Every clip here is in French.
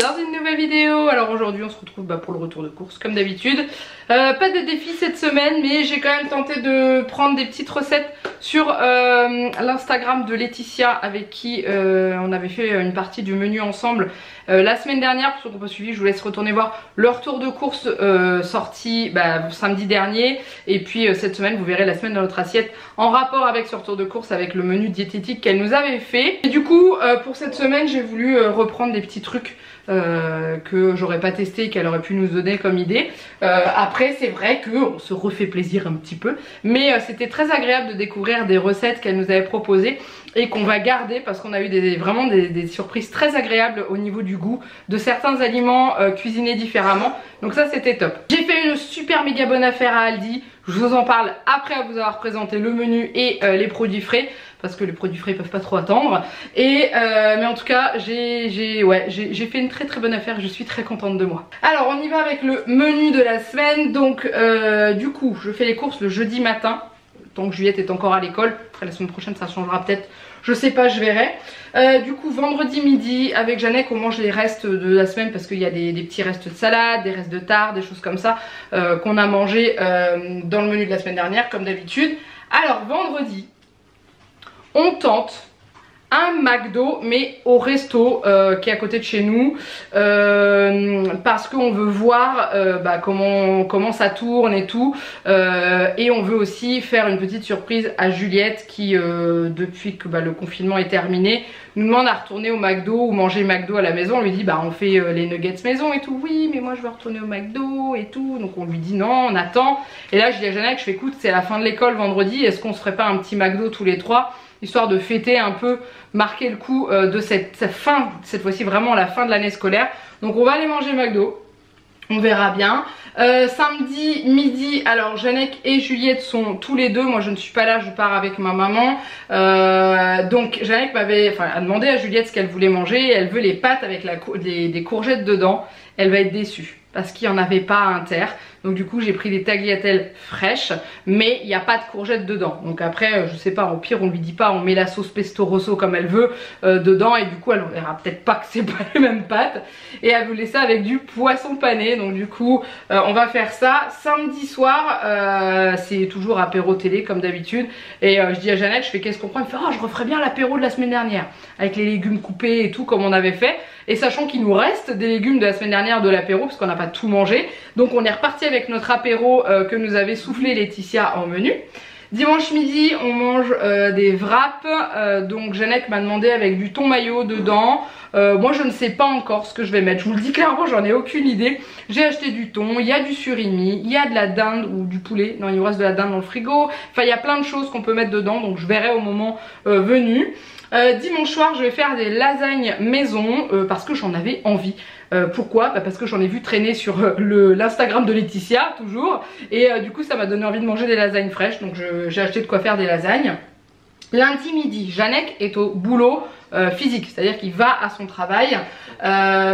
dans une nouvelle vidéo. Alors aujourd'hui on se retrouve pour le retour de course comme d'habitude. Pas de défi cette semaine, mais j'ai quand même tenté de prendre des petites recettes sur l'Instagram de Laetitia, avec qui on avait fait une partie du menu ensemble la semaine dernière. Pour ceux qui n'ont pas suivi, je vous laisse retourner voir leur tour de course sorti samedi dernier. Et puis cette semaine vous verrez la semaine dans notre assiette en rapport avec ce retour de course, avec le menu diététique qu'elle nous avait fait. Et du coup pour cette semaine j'ai voulu reprendre des petits trucs que j'aurais pas testé, qu'elle aurait pu nous donner comme idée. Après c'est vrai qu'on se refait plaisir un petit peu, mais c'était très agréable de découvrir des recettes qu'elle nous avait proposées et qu'on va garder, parce qu'on a eu vraiment des surprises très agréables au niveau du goût de certains aliments cuisinés différemment. Donc ça c'était top. J'ai fait une super méga bonne affaire à Aldi. Je vous en parle après vous avoir présenté le menu et les produits frais, parce que les produits frais peuvent pas trop attendre. Et mais en tout cas j'ai fait une très bonne affaire. Je suis très contente de moi. Alors on y va avec le menu de la semaine. Donc du coup je fais les courses le jeudi matin, tant que Juliette est encore à l'école. Après la semaine prochaine ça changera peut-être, je sais pas, je verrai. Du coup vendredi midi avec Jeannette on mange les restes de la semaine, parce qu'il y a des petits restes de salade, des restes de tarte, des choses comme ça qu'on a mangé dans le menu de la semaine dernière comme d'habitude. Alors vendredi on tente un McDo, mais au resto qui est à côté de chez nous, parce qu'on veut voir comment ça tourne et tout, et on veut aussi faire une petite surprise à Juliette qui depuis que le confinement est terminé nous demande à retourner au McDo ou manger McDo à la maison. On lui dit on fait les nuggets maison et tout. Oui mais moi je veux retourner au McDo et tout. Donc on lui dit non, on attend. Et là je dis à Jeannette, je fais écoute, c'est la fin de l'école vendredi, est-ce qu'on se ferait pas un petit McDo tous les trois, histoire de fêter un peu, marquer le coup de cette fin, cette fois-ci vraiment la fin de l'année scolaire. Donc on va aller manger McDo, on verra bien. Samedi midi, alors Jeannette et Juliette sont tous les deux, moi je ne suis pas là, je pars avec ma maman. Donc Jeannette a demandé à Juliette ce qu'elle voulait manger. Elle veut les pâtes avec des courgettes dedans. Elle va être déçue parce qu'il n'y en avait pas à Inter. Donc du coup j'ai pris des tagliatelles fraîches, mais il n'y a pas de courgettes dedans. Donc après je sais pas, au pire on lui dit pas, on met la sauce pesto rosso comme elle veut dedans, et du coup elle verra peut-être pas que c'est pas les mêmes pâtes. Et elle voulait ça avec du poisson pané. Donc du coup on va faire ça. Samedi soir c'est toujours apéro télé comme d'habitude. Et je dis à Jeannette, je fais qu'est-ce qu'on prend? Elle me fait je referais bien l'apéro de la semaine dernière avec les légumes coupés et tout comme on avait fait. Et sachant qu'il nous reste des légumes de la semaine dernière de l'apéro, parce qu'on n'a pas tout mangé, donc on est reparti avec notre apéro que nous avait soufflé Laetitia en menu. Dimanche midi on mange des wraps, donc Jeannette m'a demandé avec du thon mayo dedans. Moi je ne sais pas encore ce que je vais mettre, je vous le dis clairement, j'en ai aucune idée. J'ai acheté du thon, il y a du surimi, il y a de la dinde ou du poulet, non il nous reste de la dinde dans le frigo. Enfin il y a plein de choses qu'on peut mettre dedans, donc je verrai au moment venu. Dimanche soir je vais faire des lasagnes maison parce que j'en avais envie. Pourquoi? Parce que j'en ai vu traîner sur l'Instagram de Laetitia toujours, et du coup ça m'a donné envie de manger des lasagnes fraîches, donc j'ai acheté de quoi faire des lasagnes. Lundi midi, Jeannette est au boulot physique, c'est-à-dire qu'il va à son travail.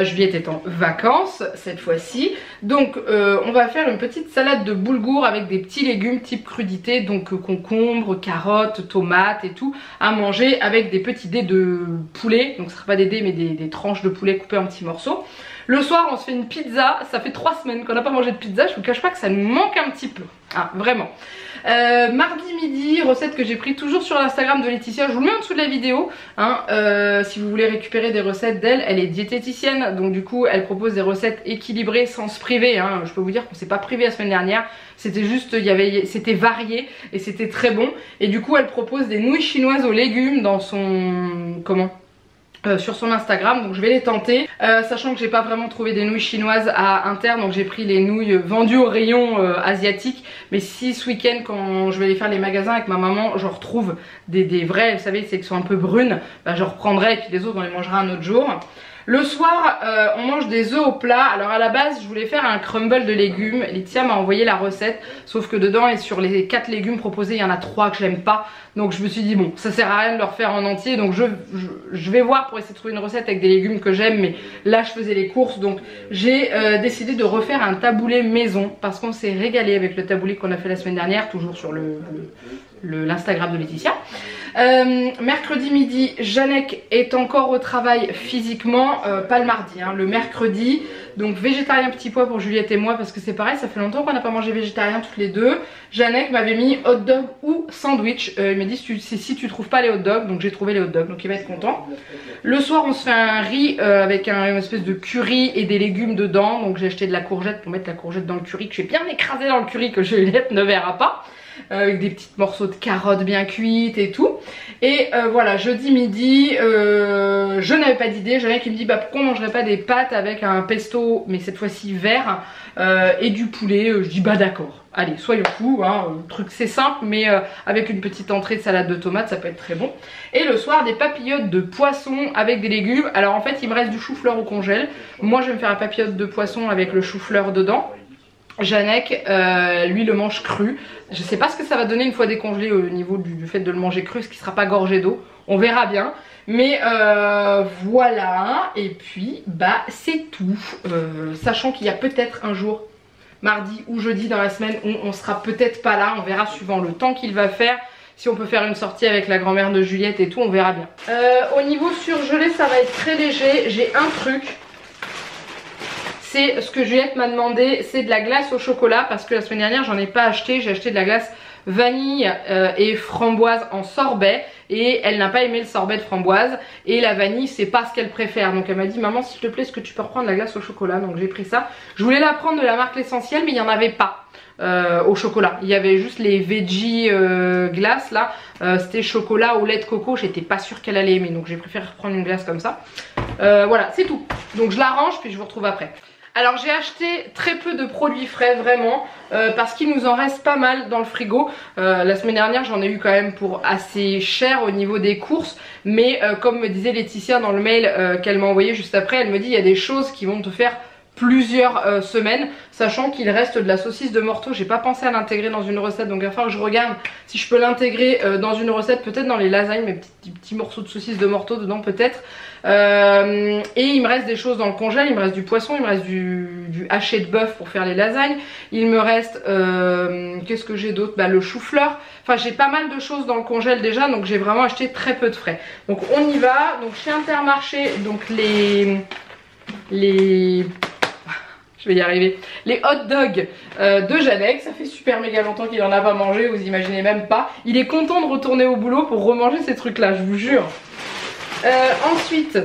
Juliette est en vacances cette fois-ci. Donc on va faire une petite salade de boulgour avec des petits légumes type crudité, donc concombre, carottes, tomates et tout, à manger avec des petits dés de poulet. Donc ce ne sera pas des dés mais des tranches de poulet coupées en petits morceaux. Le soir on se fait une pizza, ça fait 3 semaines qu'on n'a pas mangé de pizza, je vous cache pas que ça nous manque un petit peu, vraiment. Mardi midi, recette que j'ai pris toujours sur l'Instagram de Laetitia, je vous le mets en dessous de la vidéo, si vous voulez récupérer des recettes d'elle. Elle est diététicienne, donc du coup elle propose des recettes équilibrées sans se priver, je peux vous dire qu'on s'est pas privé la semaine dernière, c'était juste, c'était varié et c'était très bon. Et du coup elle propose des nouilles chinoises aux légumes dans son, sur son Instagram, donc je vais les tenter, sachant que j'ai pas vraiment trouvé des nouilles chinoises à Inter, donc j'ai pris les nouilles vendues au rayon asiatique. Mais si ce week-end quand je vais aller faire les magasins avec ma maman je retrouve des vraies, vous savez c'est qui sont un peu brunes, je reprendrai, et puis les autres on les mangera un autre jour. Le soir on mange des œufs au plat. Alors à la base je voulais faire un crumble de légumes, Laetitia m'a envoyé la recette, sauf que dedans et sur les 4 légumes proposés il y en a 3 que j'aime pas. Donc je me suis dit bon ça sert à rien de le refaire en entier, donc je vais voir pour essayer de trouver une recette avec des légumes que j'aime, mais là je faisais les courses, donc j'ai décidé de refaire un taboulé maison, parce qu'on s'est régalé avec le taboulé qu'on a fait la semaine dernière, toujours sur l'Instagram de Laetitia. Mercredi midi, Janek est encore au travail physiquement, pas le mardi, hein, le mercredi. Donc végétarien petit pois pour Juliette et moi parce que c'est pareil, ça fait longtemps qu'on n'a pas mangé végétarien toutes les deux. Janek m'avait mis hot dog ou sandwich, il m'a dit si tu trouves pas les hot dogs, donc j'ai trouvé les hot dogs, donc il va être content. Le soir on se fait un riz avec une espèce de curry et des légumes dedans, donc j'ai acheté de la courgette pour mettre la courgette dans le curry que j'ai bien écrasé dans le curry que Juliette ne verra pas. Avec des petits morceaux de carottes bien cuites et tout. Et voilà, jeudi midi, je n'avais pas d'idée. J'avais qui me dit bah pourquoi on mangerait pas des pâtes avec un pesto, mais cette fois-ci vert, et du poulet. Je dis bah d'accord, allez soyons fous, hein, le truc c'est simple, mais avec une petite entrée de salade de tomates ça peut être très bon. Et le soir des papillotes de poisson avec des légumes. Alors en fait il me reste du chou-fleur au congèle. Moi je vais me faire un papillote de poisson avec le chou-fleur dedans. Janek, lui le mange cru. Je sais pas ce que ça va donner une fois décongelé au niveau du fait de le manger cru, ce qui sera pas gorgé d'eau. On verra bien. Mais voilà. Et puis bah c'est tout. Sachant qu'il y a peut-être un jour, mardi ou jeudi dans la semaine, où on sera peut-être pas là. On verra suivant le temps qu'il va faire. Si on peut faire une sortie avec la grand-mère de Juliette et tout, on verra bien. Au niveau surgelé, ça va être très léger. J'ai un truc. C'est ce que Juliette m'a demandé, c'est de la glace au chocolat parce que la semaine dernière j'en ai pas acheté, j'ai acheté de la glace vanille et framboise en sorbet et elle n'a pas aimé le sorbet de framboise et la vanille c'est pas ce qu'elle préfère, donc elle m'a dit maman s'il te plaît est-ce que tu peux reprendre la glace au chocolat, donc j'ai pris ça. Je voulais la prendre de la marque L'Essentiel mais il n'y en avait pas au chocolat, il y avait juste les veggie glace là, c'était chocolat au lait de coco, j'étais pas sûre qu'elle allait aimer donc j'ai préféré reprendre une glace comme ça. Voilà c'est tout, donc je la range puis je vous retrouve après. Alors j'ai acheté très peu de produits frais vraiment parce qu'il nous en reste pas mal dans le frigo. La semaine dernière j'en ai eu quand même pour assez cher au niveau des courses. Mais comme me disait Laetitia dans le mail qu'elle m'a envoyé juste après, elle me dit il y a des choses qui vont te faire plusieurs semaines, sachant qu'il reste de la saucisse de Morteau. J'ai pas pensé à l'intégrer dans une recette, donc il va falloir que je regarde si je peux l'intégrer dans une recette, peut-être dans les lasagnes, mes petits morceaux de saucisse de Morteau dedans peut-être. Et il me reste des choses dans le congèle, il me reste du poisson, il me reste du haché de bœuf pour faire les lasagnes, il me reste qu'est-ce que j'ai d'autre, bah, le chou-fleur, enfin j'ai pas mal de choses dans le congèle déjà, donc j'ai vraiment acheté très peu de frais. Donc on y va, donc chez Intermarché, donc je vais y arriver. Les hot dogs de Janek, ça fait super méga longtemps qu'il en a pas mangé, vous imaginez même pas. Il est content de retourner au boulot pour remanger ces trucs là, je vous jure. Ensuite,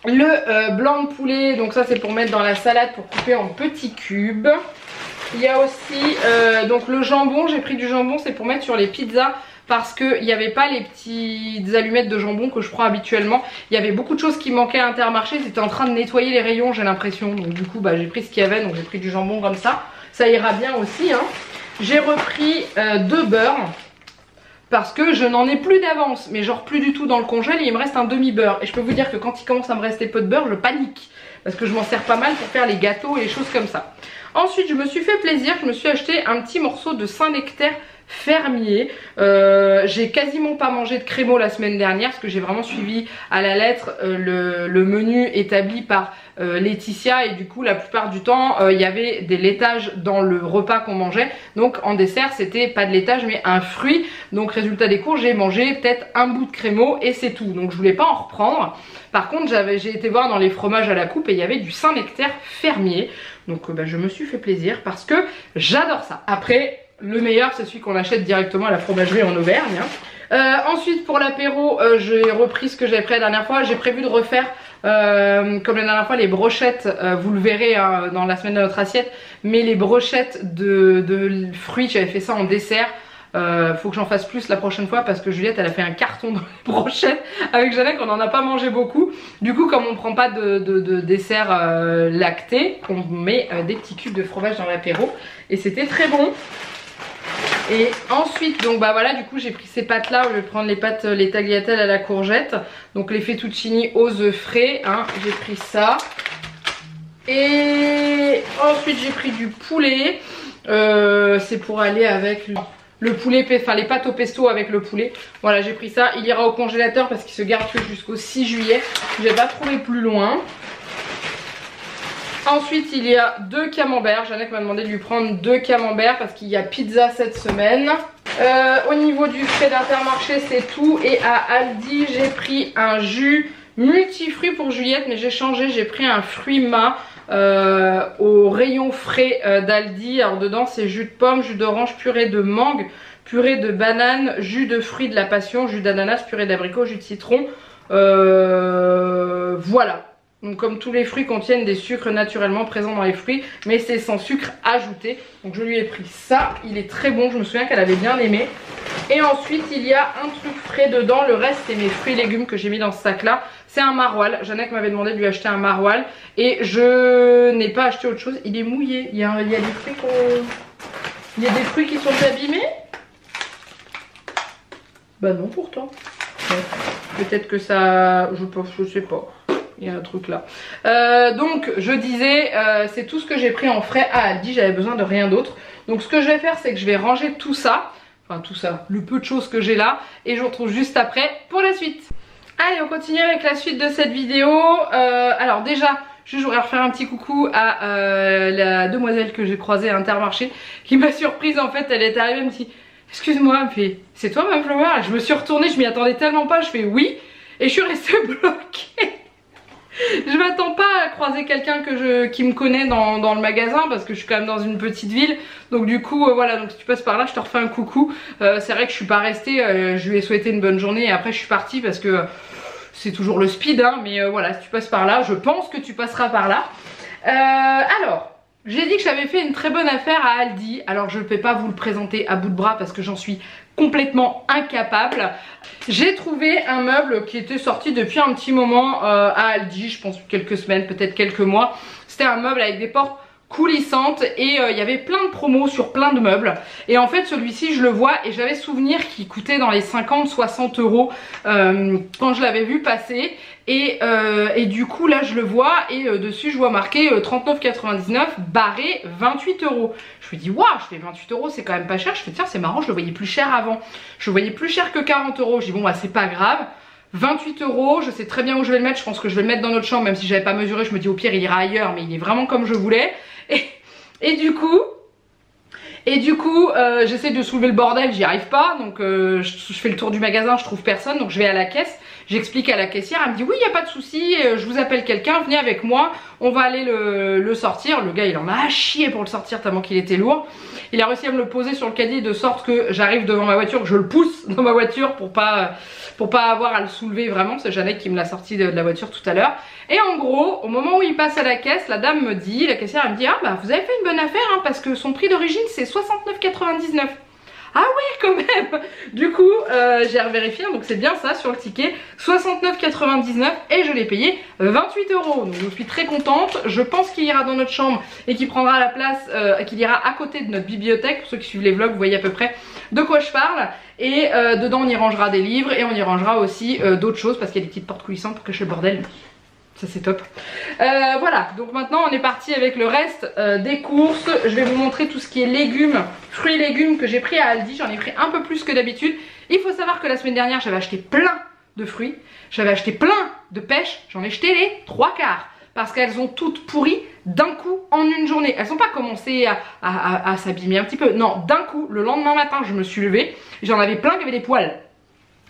le blanc de poulet, donc ça c'est pour mettre dans la salade pour couper en petits cubes. Il y a aussi donc le jambon, j'ai pris du jambon, c'est pour mettre sur les pizzas. Parce qu'il n'y avait pas les petites allumettes de jambon que je prends habituellement. Il y avait beaucoup de choses qui manquaient à Intermarché. C'était en train de nettoyer les rayons j'ai l'impression. Donc du coup bah, j'ai pris ce qu'il y avait. Donc j'ai pris du jambon comme ça. Ça ira bien aussi hein. J'ai repris 2 beurres. Parce que je n'en ai plus d'avance. Mais genre plus du tout dans le congèle. Et il me reste un demi-beurre. Et je peux vous dire que quand il commence à me rester peu de beurre je panique. Parce que je m'en sers pas mal pour faire les gâteaux et les choses comme ça. Ensuite je me suis fait plaisir. Je me suis acheté un petit morceau de Saint-Nectaire fermier. J'ai quasiment pas mangé de crémeaux la semaine dernière parce que j'ai vraiment suivi à la lettre le menu établi par Laetitia et du coup la plupart du temps il y avait des laitages dans le repas qu'on mangeait, donc en dessert c'était pas de laitage mais un fruit, donc résultat des courses j'ai mangé peut-être un bout de crémeaux et c'est tout, donc je voulais pas en reprendre. Par contre j'ai été voir dans les fromages à la coupe et il y avait du Saint-Nectaire fermier, donc bah, je me suis fait plaisir parce que j'adore ça. Après le meilleur c'est celui qu'on achète directement à la fromagerie en Auvergne hein. Ensuite pour l'apéro j'ai repris ce que j'avais pris la dernière fois. J'ai prévu de refaire comme la dernière fois les brochettes, vous le verrez hein, dans la semaine de notre assiette, mais les brochettes de fruits, j'avais fait ça en dessert. Faut que j'en fasse plus la prochaine fois parce que Juliette elle a fait un carton dans les brochettes. Avec Janek on en a pas mangé beaucoup. Du coup comme on prend pas de dessert lacté, on met des petits cubes de fromage dans l'apéro et c'était très bon. Et ensuite donc bah voilà, du coup j'ai pris ces pâtes là, je vais prendre les pâtes les tagliatelles à la courgette, donc les fettuccini aux œufs frais hein, j'ai pris ça. Et ensuite j'ai pris du poulet, c'est pour aller avec le poulet, enfin les pâtes au pesto avec le poulet. Voilà j'ai pris ça, il ira au congélateur parce qu'il se garde que jusqu'au 6 juillet, j'ai pas trouvé plus loin. Ensuite il y a 2 camemberts, Janek m'a demandé de lui prendre 2 camemberts parce qu'il y a pizza cette semaine. Au niveau du frais d'Intermarché c'est tout. Et à Aldi j'ai pris un jus multifruits pour Juliette, mais j'ai changé, j'ai pris un fruit mat au rayon frais d'Aldi. Alors dedans c'est jus de pomme, jus d'orange, purée de mangue, purée de banane, jus de fruits de la passion, jus d'ananas, purée d'abricot, jus de citron. Voilà. Donc comme tous les fruits contiennent des sucres naturellement présents dans les fruits, mais c'est sans sucre ajouté. Donc je lui ai pris ça, il est très bon, je me souviens qu'elle avait bien aimé. Et ensuite il y a un truc frais dedans, le reste c'est mes fruits et légumes que j'ai mis dans ce sac là. C'est un maroilles, Jeannette m'avait demandé de lui acheter un maroilles et je n'ai pas acheté autre chose. Il est mouillé, il y a des fruits il y a des fruits qui sont abîmés. Bah non pourtant. Peut-être que ça, je sais pas. Il y a un truc là. Donc je disais, c'est tout ce que j'ai pris en frais à Aldi, j'avais besoin de rien d'autre. Donc ce que je vais faire c'est que je vais ranger tout ça, enfin tout ça, le peu de choses que j'ai là, et je vous retrouve juste après pour la suite. Allez, on continue avec la suite de cette vidéo. Alors déjà, je voudrais refaire un petit coucou à la demoiselle que j'ai croisée à Intermarché, qui m'a surprise en fait, elle est arrivée, elle me dit excuse-moi, elle me fait c'est toi ma Flower? Je me suis retournée, je m'y attendais tellement pas, je fais oui, et je suis restée bloquée. Je m'attends pas à croiser quelqu'un qui me connaît dans le magasin parce que je suis quand même dans une petite ville. Donc du coup voilà, donc si tu passes par là je te refais un coucou. C'est vrai que je suis pas restée, je lui ai souhaité une bonne journée et après je suis partie parce que c'est toujours le speed hein, mais voilà, si tu passes par là, je pense que tu passeras par là. Alors, j'ai dit que j'avais fait une très bonne affaire à Aldi. Alors je ne vais pas vous le présenter à bout de bras parce que j'en suis complètement incapable. J'ai trouvé un meuble qui était sorti depuis un petit moment à Aldi, je pense quelques semaines, peut-être quelques mois. C'était un meuble avec des portes coulissantes et il y avait plein de promos sur plein de meubles. Et en fait celui-ci je le vois et j'avais souvenir qu'il coûtait dans les 50-60 euros quand je l'avais vu passer. Et du coup là je le vois et dessus je vois marqué 39,99 barré 28 euros. Je me dis waouh, je fais 28 euros, c'est quand même pas cher. Je fais tiens c'est marrant, je le voyais plus cher avant. Je le voyais plus cher que 40 euros. Je dis bon bah c'est pas grave. 28 euros, je sais très bien où je vais le mettre. Je pense que je vais le mettre dans notre chambre, même si j'avais pas mesuré. Je me dis au pire il ira ailleurs, mais il est vraiment comme je voulais. Et du coup j'essaie de soulever le bordel, j'y arrive pas. Donc je fais le tour du magasin, je trouve personne. Donc je vais à la caisse, j'explique à la caissière. Elle me dit oui, il n'y a pas de souci, je vous appelle quelqu'un, venez avec moi, on va aller le sortir. Le gars il en a à chier pour le sortir tellement qu'il était lourd. Il a réussi à me le poser sur le caddie de sorte que j'arrive devant ma voiture, que je le pousse dans ma voiture pour pas avoir à le soulever vraiment. C'est Jeannette qui me l'a sorti de la voiture tout à l'heure. Et en gros, au moment où il passe à la caisse, la dame me dit, la caissière elle me dit ah bah vous avez fait une bonne affaire hein, parce que son prix d'origine c'est 69,99. Ah ouais quand même. Du coup j'ai revérifié, donc c'est bien ça sur le ticket, 69,99 et je l'ai payé 28 euros. Donc je suis très contente. Je pense qu'il ira dans notre chambre et qu'il prendra la place, qu'il ira à côté de notre bibliothèque. Pour ceux qui suivent les vlogs, vous voyez à peu près de quoi je parle. Et dedans on y rangera des livres et on y rangera aussi d'autres choses parce qu'il y a des petites portes coulissantes pour cacher le bordel. Ça c'est top. Voilà, donc maintenant on est parti avec le reste des courses. Je vais vous montrer tout ce qui est légumes, fruits et légumes que j'ai pris à Aldi. J'en ai pris un peu plus que d'habitude. Il faut savoir que la semaine dernière j'avais acheté plein de fruits. J'avais acheté plein de pêches. J'en ai jeté les 3 quarts. Parce qu'elles ont toutes pourri d'un coup en une journée. Elles n'ont pas commencé à s'abîmer un petit peu. Non, d'un coup, le lendemain matin je me suis levée. J'en avais plein qui avaient des poils.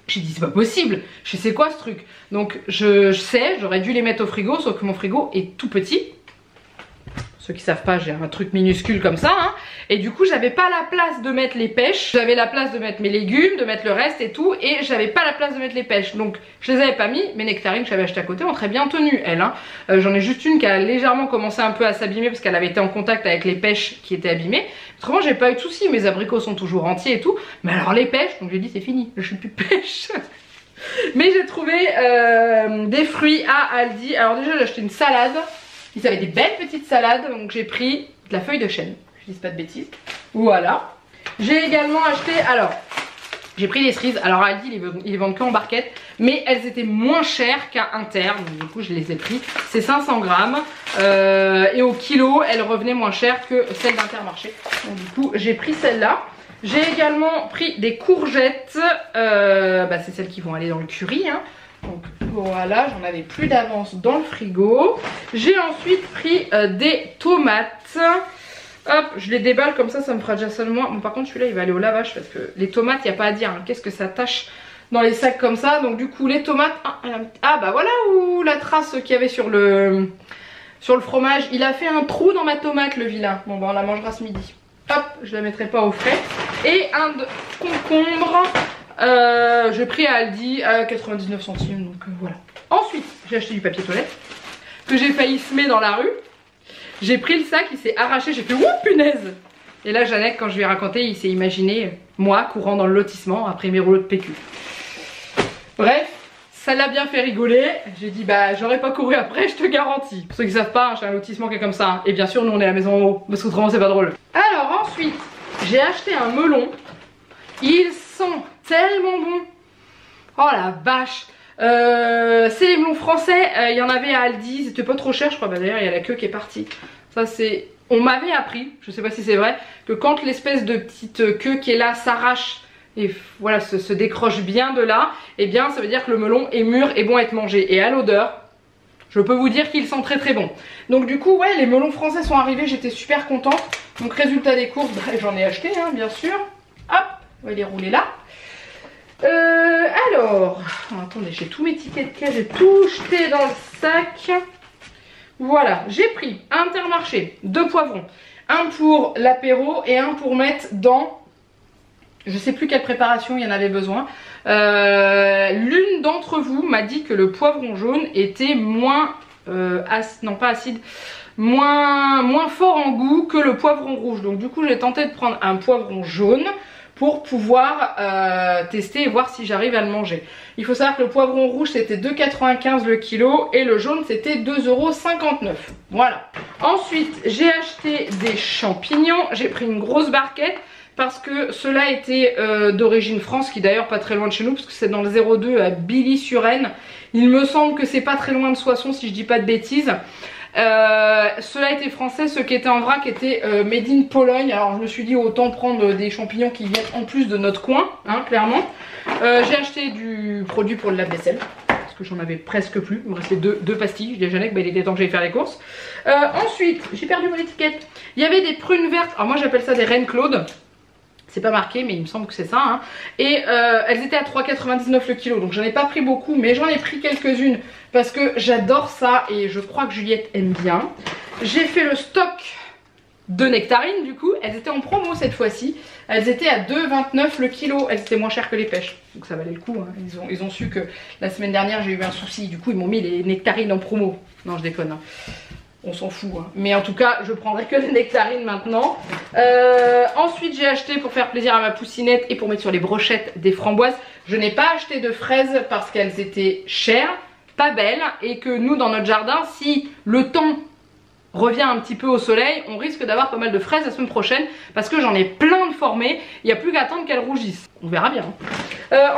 J'ai dit c'est pas possible, je sais c'est quoi ce truc. Donc je sais, j'aurais dû les mettre au frigo, sauf que mon frigo est tout petit. Ceux qui savent pas, j'ai un truc minuscule comme ça hein. Et du coup j'avais pas la place de mettre les pêches. J'avais la place de mettre mes légumes, de mettre le reste et tout. Et j'avais pas la place de mettre les pêches. Donc je les avais pas mis. Mes nectarines que j'avais achetées à côté ont très bien tenu elles hein. J'en ai juste une qui a légèrement commencé un peu à s'abîmer parce qu'elle avait été en contact avec les pêches qui étaient abîmées. Autrement j'ai pas eu de soucis, mes abricots sont toujours entiers et tout. Mais alors les pêches, donc j'ai dit c'est fini, je n'ai plus de pêche. Mais j'ai trouvé des fruits à Aldi. Alors déjà j'ai acheté une salade. Ils avaient des belles petites salades, donc j'ai pris de la feuille de chêne, je dis pas de bêtises. Voilà. J'ai également acheté, alors j'ai pris des cerises. Alors à Aldi ils les vendent que en barquette, mais elles étaient moins chères qu'à Inter, donc du coup je les ai pris. C'est 500 grammes et au kilo elles revenaient moins chères que celles d'Intermarché. Donc du coup j'ai pris celle-là. J'ai également pris des courgettes, c'est celles qui vont aller dans le curry hein. Donc voilà, j'en avais plus d'avance dans le frigo. J'ai ensuite pris des tomates. Hop, je les déballe comme ça me fera déjà ça de moins. Bon, par contre celui-là il va aller au lavage parce que les tomates, il n'y a pas à dire, hein. Qu'est-ce que ça tâche dans les sacs comme ça. Donc du coup les tomates, ah bah voilà où la trace qu'il y avait sur le fromage. Il a fait un trou dans ma tomate le vilain. Bon bah on la mangera ce midi. Hop, je la mettrai pas au frais. Et un concombre, j'ai pris à Aldi à 99 centimes, donc voilà. Ensuite j'ai acheté du papier toilette que j'ai failli semer dans la rue. J'ai pris le sac, il s'est arraché, j'ai fait ouh punaise. Et là Jeannette, quand je lui ai raconté, il s'est imaginé moi courant dans le lotissement après mes rouleaux de PQ. Bref, ça l'a bien fait rigoler. J'ai dit bah j'aurais pas couru après, je te garantis. Pour ceux qui savent pas, j'ai un lotissement qui est comme ça, hein. Et bien sûr nous on est à la maison en haut, parce qu'autrement c'est pas drôle. Alors ensuite, j'ai acheté un melon. Ils sont tellement bons. Oh la vache. C'est les melons français, il y en avait à Aldi, c'était pas trop cher je crois. Bah d'ailleurs il y a la queue qui est partie. Ça c'est, on m'avait appris, je sais pas si c'est vrai, que quand l'espèce de petite queue qui est là s'arrache et voilà se décroche bien de là, et bien ça veut dire que le melon est mûr et bon à être mangé. Et à l'odeur, je peux vous dire qu'ils sont très très bons. Donc du coup ouais, les melons français sont arrivés, j'étais super contente. Donc résultat des courses, bah, j'en ai acheté hein, bien sûr. Hop, on va les rouler là. Alors, attendez, j'ai tous mes tickets de caisse, j'ai tout jeté dans le sac. Voilà, j'ai pris à Intermarché 2 poivrons, un pour l'apéro et un pour mettre dans, je sais plus quelle préparation il y en avait besoin. L'une d'entre vous m'a dit que le poivron jaune était moins, non pas acide, moins fort en goût que le poivron rouge. Donc du coup j'ai tenté de prendre un poivron jaune pour pouvoir tester et voir si j'arrive à le manger. Il faut savoir que le poivron rouge c'était 2,95 le kilo et le jaune c'était 2,59 €. Voilà. Ensuite j'ai acheté des champignons, j'ai pris une grosse barquette parce que ceux-là étaient d'origine France, qui d'ailleurs pas très loin de chez nous parce que c'est dans le 02 à Billy-sur-Aisne. Il me semble que c'est pas très loin de Soissons si je dis pas de bêtises. Ceux-là étaient français, ceux qui étaient en vrac étaient made in Pologne. Alors je me suis dit autant prendre des champignons qui viennent en plus de notre coin, hein, clairement. J'ai acheté du produit pour le lave-vaisselle parce que j'en avais presque plus. Il me restait deux pastilles. Je dis à Jeannette que il était temps que j'aille faire les courses. Ensuite, j'ai perdu mon étiquette. Il y avait des prunes vertes. Alors moi j'appelle ça des Reine Claude. C'est pas marqué mais il me semble que c'est ça hein. Et elles étaient à 3,99 le kilo. Donc j'en ai pas pris beaucoup mais j'en ai pris quelques-unes parce que j'adore ça et je crois que Juliette aime bien. J'ai fait le stock de nectarines du coup. Elles étaient en promo cette fois-ci. Elles étaient à 2,29 le kilo. Elles étaient moins chères que les pêches. Donc ça valait le coup hein. Ils ont su que la semaine dernière j'ai eu un souci. Du coup ils m'ont mis les nectarines en promo. Non je déconne hein. On s'en fout hein. Mais en tout cas je prendrai que des nectarines maintenant. Ensuite j'ai acheté pour faire plaisir à ma poussinette et pour mettre sur les brochettes des framboises. Je n'ai pas acheté de fraises parce qu'elles étaient chères, pas belles, et que nous dans notre jardin, si le temps revient un petit peu au soleil, on risque d'avoir pas mal de fraises la semaine prochaine parce que j'en ai plein de formées. Il n'y a plus qu'à attendre qu'elles rougissent. On verra bien.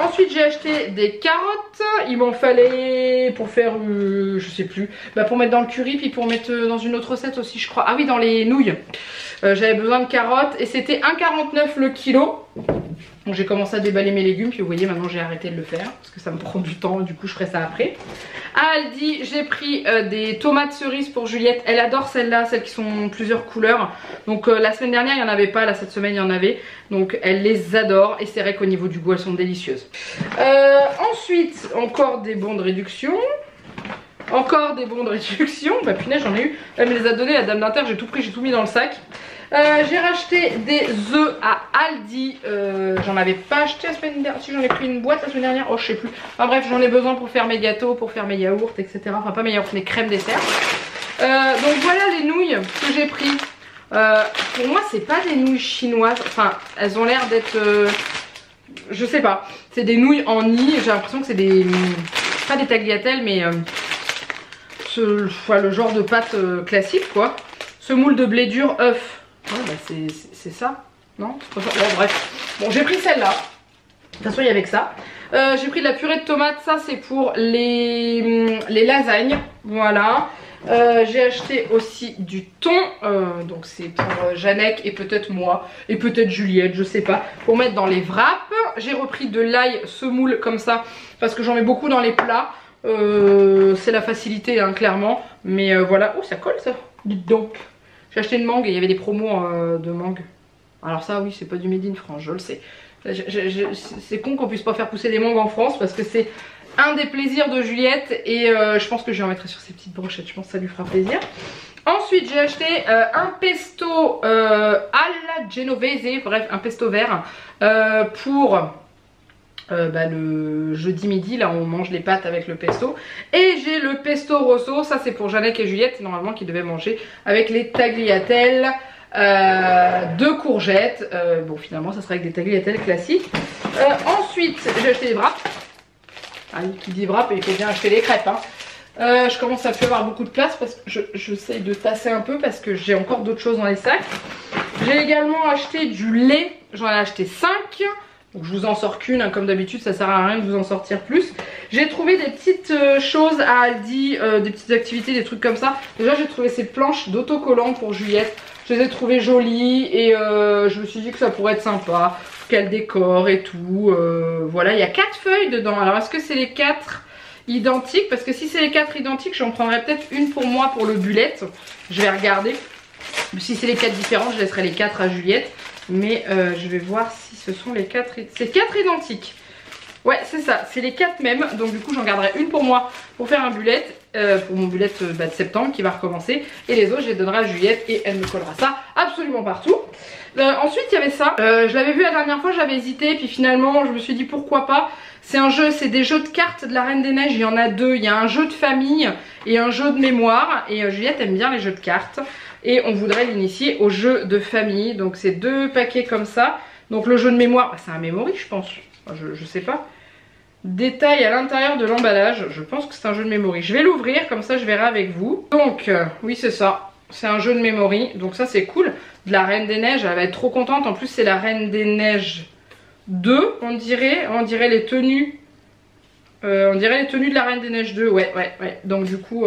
Ensuite j'ai acheté des carottes. Il m'en fallait pour faire, je sais plus, bah pour mettre dans le curry puis pour mettre dans une autre recette aussi je crois. Ah oui, dans les nouilles. J'avais besoin de carottes et c'était 1,49 le kilo. Donc j'ai commencé à déballer mes légumes puis vous voyez maintenant j'ai arrêté de le faire parce que ça me prend du temps, du coup je ferai ça après. À Aldi j'ai pris des tomates cerises pour Juliette, elle adore celles-là, celles qui sont plusieurs couleurs. Donc la semaine dernière il n'y en avait pas, là cette semaine il y en avait. Donc elle les adore et c'est vrai qu'au niveau du goût elles sont délicieuses. Ensuite encore des bons de réduction. Encore des bons de réduction, bah punaise j'en ai eu, elle me les a donnés la dame d'Inter, j'ai tout pris, j'ai tout mis dans le sac. J'ai racheté des œufs à Aldi, j'en avais pas acheté la semaine dernière, si j'en ai pris une boîte la semaine dernière, oh je sais plus. Enfin bref j'en ai besoin pour faire mes gâteaux, pour faire mes yaourts etc. Enfin pas mes yaourts, mes crèmes dessert. Donc voilà les nouilles que j'ai pris. Pour moi c'est pas des nouilles chinoises, enfin elles ont l'air d'être, je sais pas, c'est des nouilles en nid, j'ai l'impression que c'est des, pas des tagliatelles mais le genre de pâte classique quoi. Semoule de blé dur, œuf. Ouais, bah c'est ça, non? Bon, bref. Bon, j'ai pris celle-là. De toute façon, il y avait que ça. J'ai pris de la purée de tomates. Ça, c'est pour les lasagnes. Voilà. J'ai acheté aussi du thon. Donc, c'est pour Jeannette et peut-être moi. Et peut-être Juliette, je sais pas. Pour mettre dans les wraps. J'ai repris de l'ail semoule comme ça. Parce que j'en mets beaucoup dans les plats. C'est la facilité, hein, clairement. Mais voilà. Oh, ça colle ça. Dites donc. J'ai acheté une mangue et il y avait des promos de mangue. Alors ça oui c'est pas du made in France, je le sais. C'est con qu'on puisse pas faire pousser des mangues en France parce que c'est un des plaisirs de Juliette. Et je pense que je lui en mettrai sur ses petites brochettes, je pense que ça lui fera plaisir. Ensuite j'ai acheté un pesto alla genovese, bref un pesto vert pour le jeudi midi, là on mange les pâtes avec le pesto. Et j'ai le pesto rosso, ça c'est pour Jeannette et Juliette normalement qui devaient manger avec les tagliatelles de courgettes. Bon finalement ça sera avec des tagliatelles classiques. Ensuite j'ai acheté des wraps. Ah, qui dit wrap il faut bien acheter les crêpes hein. Je commence à plus avoir beaucoup de place parce que j'essaye de tasser un peu parce que j'ai encore d'autres choses dans les sacs. J'ai également acheté du lait, j'en ai acheté 5. Donc je vous en sors qu'une hein, comme d'habitude, ça sert à rien de vous en sortir plus. J'ai trouvé des petites choses à Aldi, des petites activités, des trucs comme ça. Déjà j'ai trouvé ces planches d'autocollants pour Juliette. Je les ai trouvées jolies et je me suis dit que ça pourrait être sympa, qu'elle décore et tout. Voilà, il y a 4 feuilles dedans. Alors est-ce que c'est les 4 identiques? Parce que si c'est les 4 identiques, j'en prendrai peut-être une pour moi pour le bullet. Je vais regarder. Si c'est les 4 différents, je laisserai les 4 à Juliette. Mais je vais voir si ce sont les 4. C'est 4 identiques. Ouais, c'est ça, c'est les 4 mêmes. Donc du coup, j'en garderai une pour moi pour faire un bullet. Pour mon bullet de septembre qui va recommencer. Et les autres, je les donnerai à Juliette et elle me collera ça absolument partout. Ensuite, il y avait ça. Je l'avais vu la dernière fois, j'avais hésité. Puis finalement, je me suis dit pourquoi pas. C'est un jeu, c'est des jeux de cartes de la Reine des Neiges. Il y en a 2. Il y a un jeu de famille et un jeu de mémoire. Et Juliette aime bien les jeux de cartes. Et on voudrait l'initier au jeu de famille. Donc c'est 2 paquets comme ça. Donc le jeu de mémoire, c'est un memory je pense. Enfin, je sais pas. Détail à l'intérieur de l'emballage. Je pense que c'est un jeu de memory. Je vais l'ouvrir comme ça je verrai avec vous. Donc oui c'est ça. C'est un jeu de memory. Donc ça c'est cool. De la Reine des Neiges. Elle va être trop contente. En plus c'est la Reine des Neiges 2 on dirait. On dirait les tenues. On dirait les tenues de la Reine des Neiges 2. Ouais. Donc du coup...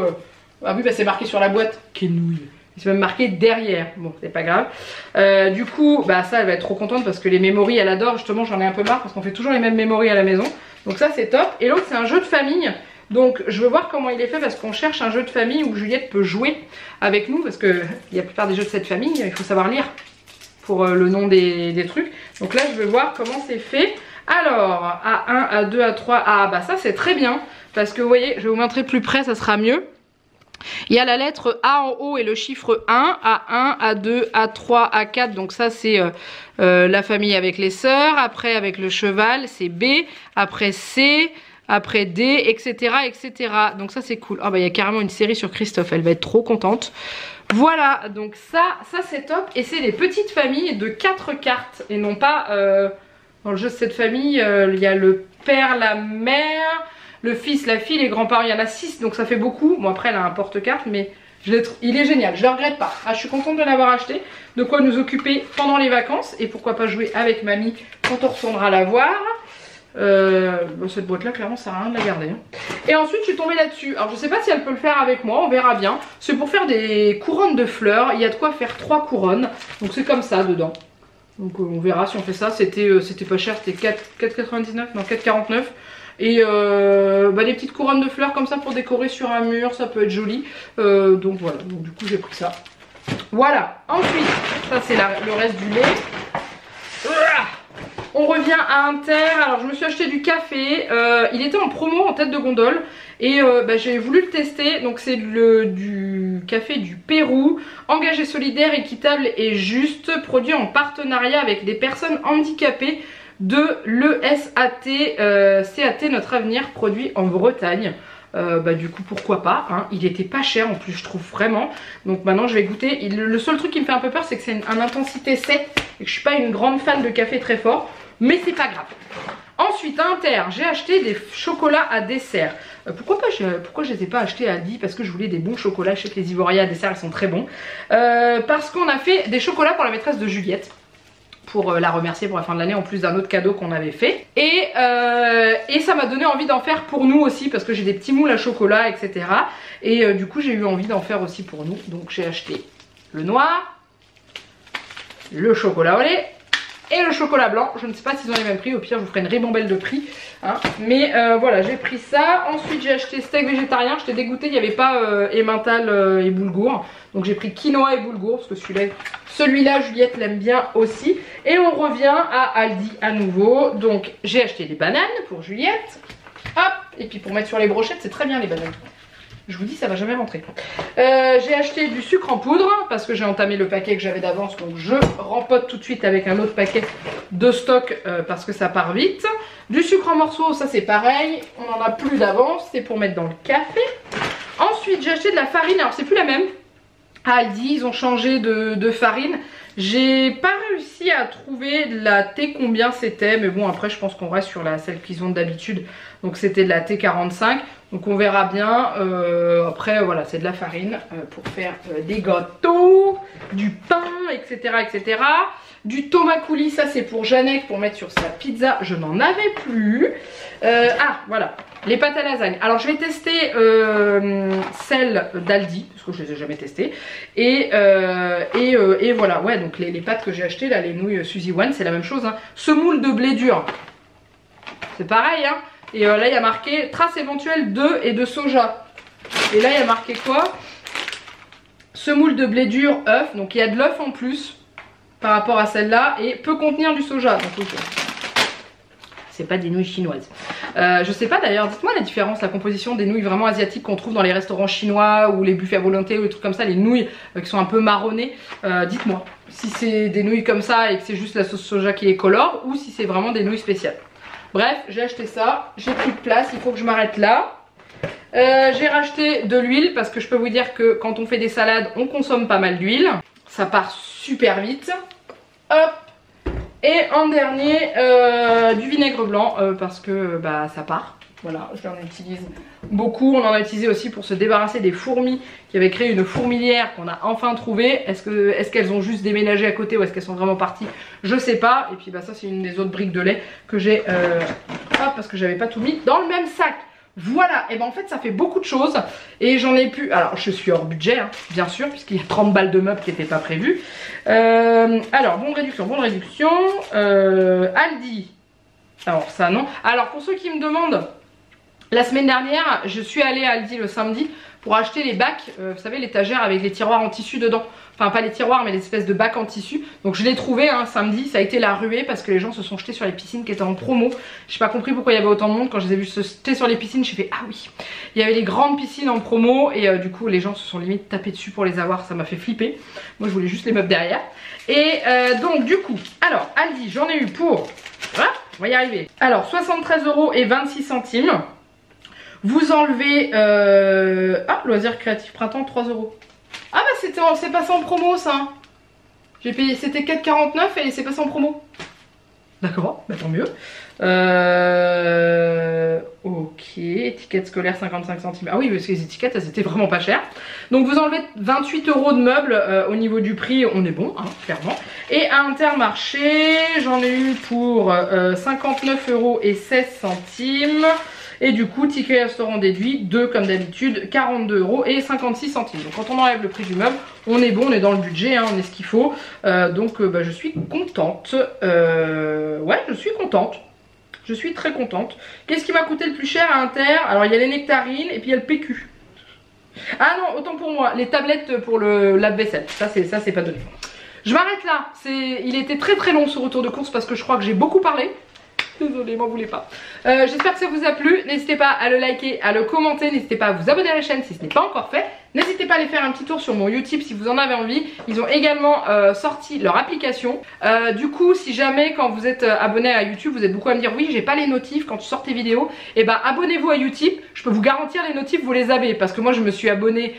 Ah oui bah c'est marqué sur la boîte. Quelle nouille. C'est même marqué derrière, bon c'est pas grave. Du coup bah ça elle va être trop contente parce que les memories elle adore. Justement j'en ai un peu marre parce qu'on fait toujours les mêmes memories à la maison. Donc ça c'est top. Et l'autre c'est un jeu de famille. Donc je veux voir comment il est fait parce qu'on cherche un jeu de famille où Juliette peut jouer avec nous. Parce que la plupart des jeux de cette famille il faut savoir lire pour le nom des trucs. Donc là je veux voir comment c'est fait. Alors A1, A2, A3, ah bah ça c'est très bien. Parce que vous voyez je vais vous montrer plus près ça sera mieux. Il y a la lettre A en haut et le chiffre 1, A1, A2, A3, A4, donc ça c'est la famille avec les sœurs, après avec le cheval c'est B, après C, après D, etc. etc. Donc ça c'est cool. Ah bah il y a carrément une série sur Christophe, elle va être trop contente. Voilà, donc ça c'est top et c'est les petites familles de 4 cartes et non pas dans le jeu de cette famille, il y a le père, la mère... Le fils, la fille, les grands-parents, il y en a 6 donc ça fait beaucoup. Bon après elle a un porte-carte mais il est génial, je le regrette pas. Ah, je suis contente de l'avoir acheté. De quoi nous occuper pendant les vacances et pourquoi pas jouer avec mamie quand on retournera la voir. Cette boîte là clairement ça sert à rien de la garder. Et ensuite je suis tombée là-dessus. Alors je sais pas si elle peut le faire avec moi, on verra bien. C'est pour faire des couronnes de fleurs. Il y a de quoi faire 3 couronnes. Donc c'est comme ça dedans. Donc on verra si on fait ça. C'était pas cher, c'était 4,99 non 4,49. Et des petites couronnes de fleurs comme ça pour décorer sur un mur, ça peut être joli. Donc voilà, donc, du coup j'ai pris ça. Voilà, ensuite, ça c'est le reste du lait. On revient à Inter. Alors je me suis acheté du café. Il était en promo en tête de gondole. Et j'ai voulu le tester. Donc c'est du café du Pérou. Engagé, solidaire, équitable et juste. Produit en partenariat avec des personnes handicapées de l'ESAT, CAT Notre Avenir, produit en Bretagne. Du coup pourquoi pas hein. Il était pas cher en plus je trouve vraiment. Donc maintenant je vais goûter. Le seul truc qui me fait un peu peur c'est que c'est une intensité 7 et que je suis pas une grande fan de café très fort. Mais c'est pas grave. Ensuite à Inter j'ai acheté des chocolats à dessert. Pourquoi je les ai pas achetés à Aldi? Parce que je voulais des bons chocolats. Je sais que les Ivoria à dessert ils sont très bons. Parce qu'on a fait des chocolats pour la maîtresse de Juliette. Pour la remercier pour la fin de l'année en plus d'un autre cadeau qu'on avait fait. Et ça m'a donné envie d'en faire pour nous aussi parce que j'ai des petits moules à chocolat etc. Et du coup j'ai eu envie d'en faire aussi pour nous. Donc j'ai acheté le noir, le chocolat au lait et le chocolat blanc. Je ne sais pas s'ils ont les mêmes prix, au pire je vous ferai une ribambelle de prix. Hein. Mais voilà, j'ai pris ça. Ensuite j'ai acheté steak végétarien, j'étais dégoûtée, il n'y avait pas emmental et boulgour. Donc j'ai pris quinoa et boulgour parce que celui-là Juliette l'aime bien aussi. Et on revient à Aldi à nouveau. Donc j'ai acheté des bananes pour Juliette. Hop, et puis pour mettre sur les brochettes, c'est très bien les bananes. Je vous dis, ça va jamais rentrer. J'ai acheté du sucre en poudre parce que j'ai entamé le paquet que j'avais d'avance. Donc je rempote tout de suite avec un autre paquet de stock parce que ça part vite. Du sucre en morceaux, ça c'est pareil. On n'en a plus d'avance, c'est pour mettre dans le café. Ensuite, j'ai acheté de la farine. Alors c'est plus la même. À Aldi, ils ont changé de farine. J'ai pas réussi à trouver la T combien c'était. Mais bon, après je pense qu'on reste sur celle qu'ils ont d'habitude. Donc c'était de la T45. Donc on verra bien. Après voilà, c'est de la farine pour faire des gâteaux, du pain, etc. etc. Du tomate coulis, ça c'est pour Jeannette pour mettre sur sa pizza. Je n'en avais plus. Ah voilà, les pâtes à lasagne. Alors je vais tester celles d'Aldi parce que je les ai jamais testées. Et voilà, ouais, donc les pâtes que j'ai achetées là, les nouilles Suzy One, c'est la même chose. Hein. Semoule de blé dur, c'est pareil. Hein. Et là il y a marqué trace éventuelle d'œufs et de soja. Et là il y a marqué quoi? Semoule de blé dur, œuf. Donc il y a de l'œuf en plus par rapport à celle-là et peut contenir du soja. Donc okay. C'est pas des nouilles chinoises. Je sais pas d'ailleurs, dites-moi la différence, la composition des nouilles vraiment asiatiques qu'on trouve dans les restaurants chinois ou les buffets à volonté ou des trucs comme ça, les nouilles qui sont un peu marronnées. Dites-moi si c'est des nouilles comme ça et que c'est juste la sauce soja qui les colore ou si c'est vraiment des nouilles spéciales. Bref, j'ai acheté ça, j'ai plus de place, il faut que je m'arrête là. J'ai racheté de l'huile parce que je peux vous dire que quand on fait des salades, on consomme pas mal d'huile. Ça part super vite. Hop. Et en dernier, du vinaigre blanc parce que bah, ça part. Voilà, je l'en utilise beaucoup. On en a utilisé aussi pour se débarrasser des fourmis qui avaient créé une fourmilière qu'on a enfin trouvée. Est-ce qu'elles ont juste déménagé à côté ou est-ce qu'elles sont vraiment parties? Je sais pas. Et puis bah ça c'est une des autres briques de lait que j'ai parce que j'avais pas tout mis dans le même sac. Voilà, et ben en fait ça fait beaucoup de choses et j'en ai plus. Alors je suis hors budget hein, bien sûr puisqu'il y a 30 balles de meubles qui n'étaient pas prévues. Alors bonne réduction, Aldi. Alors ça non. Alors pour ceux qui me demandent, la semaine dernière je suis allée à Aldi le samedi pour acheter les bacs, vous savez l'étagère avec les tiroirs en tissu dedans. Enfin pas les tiroirs mais les espèces de bacs en tissu. Donc je l'ai trouvé hein, samedi, ça a été la ruée parce que les gens se sont jetés sur les piscines qui étaient en promo. J'ai pas compris pourquoi il y avait autant de monde. Quand je les ai vus se jeter sur les piscines, j'ai fait ah oui. Il y avait les grandes piscines en promo et du coup les gens se sont limite tapés dessus pour les avoir, ça m'a fait flipper. Moi je voulais juste les meubles derrière. Et donc du coup, alors Aldi j'en ai eu pour, voilà, on va y arriver. Alors 73 € et 26 centimes. Vous enlevez loisirs créatifs printemps 3 €. Ah bah c'est passé en promo ça. J'ai payé, c'était 4,49 et c'est passé en promo. D'accord, bah tant mieux. Ok, étiquette scolaire 55 centimes. Ah oui parce que les étiquettes elles étaient vraiment pas chères. Donc vous enlevez 28 € de meubles au niveau du prix, on est bon hein, clairement. Et à Intermarché, j'en ai eu pour 59 € et 16 centimes. Et du coup, ticket restaurant déduit, 2 comme d'habitude, 42 € et 56 centimes. Donc quand on enlève le prix du meuble, on est bon, on est dans le budget, hein, on est ce qu'il faut. Bah, je suis contente. Ouais, je suis contente. Je suis très contente. Qu'est-ce qui m'a coûté le plus cher à Inter? Alors il y a les nectarines et puis il y a le PQ. Ah non, autant pour moi, les tablettes pour le lave-vaisselle. Ça c'est pas donné. Je m'arrête là. Il était très très long ce retour de course parce que je crois que j'ai beaucoup parlé. Désolée, m'en voulez pas. J'espère que ça vous a plu. N'hésitez pas à le liker, à le commenter. N'hésitez pas à vous abonner à la chaîne si ce n'est pas encore fait. N'hésitez pas à aller faire un petit tour sur mon Utip si vous en avez envie. Ils ont également sorti leur application. Du coup, si jamais quand vous êtes abonné à YouTube, vous êtes beaucoup à me dire oui, j'ai pas les notifs quand tu sors tes vidéos. Et bah abonnez-vous à Utip. Je peux vous garantir les notifs, vous les avez. Parce que moi, je me suis abonnée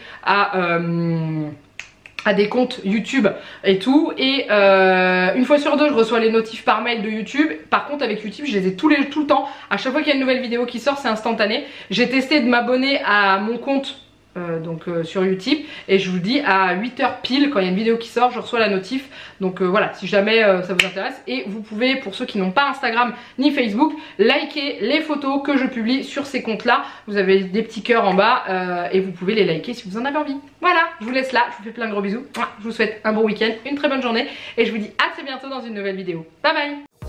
à des comptes YouTube et tout et une fois sur deux je reçois les notifs par mail de YouTube. Par contre avec YouTube je les ai tout le temps. À chaque fois qu'il y a une nouvelle vidéo qui sort c'est instantané. J'ai testé de m'abonner à mon compte donc sur Utip, et je vous dis à 8h pile quand il y a une vidéo qui sort, je reçois la notif. Donc voilà, si jamais ça vous intéresse. Et vous pouvez, pour ceux qui n'ont pas Instagram ni Facebook, liker les photos que je publie sur ces comptes là. Vous avez des petits cœurs en bas et vous pouvez les liker si vous en avez envie. Voilà, je vous laisse là, je vous fais plein de gros bisous. Je vous souhaite un bon week-end, une très bonne journée, et je vous dis à très bientôt dans une nouvelle vidéo. Bye bye.